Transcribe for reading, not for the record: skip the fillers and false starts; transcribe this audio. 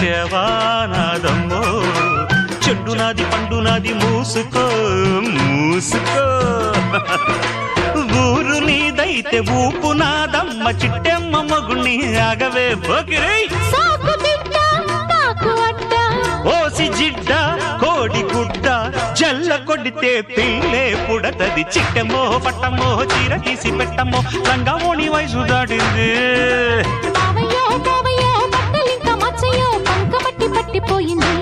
వచ్చేవా నాదమ్మో చెడ్డు నాది పండు నాది మూసుకో మూసుకో ఊరు నీదైతే ఊపు నాదమ్మ చిట్టెమ్మ మగుణ్ణి ఆగవే పోకిరై ఓసి జిడ్డ కోడి గుడ్డ జల్ల కొడితే పిల్లే పుడతది చిట్టెమ్మో పట్టమ్మో చీర తీసి పెట్టమ్మో రంగమోని వయసు దాటింది పట్టిపోయింది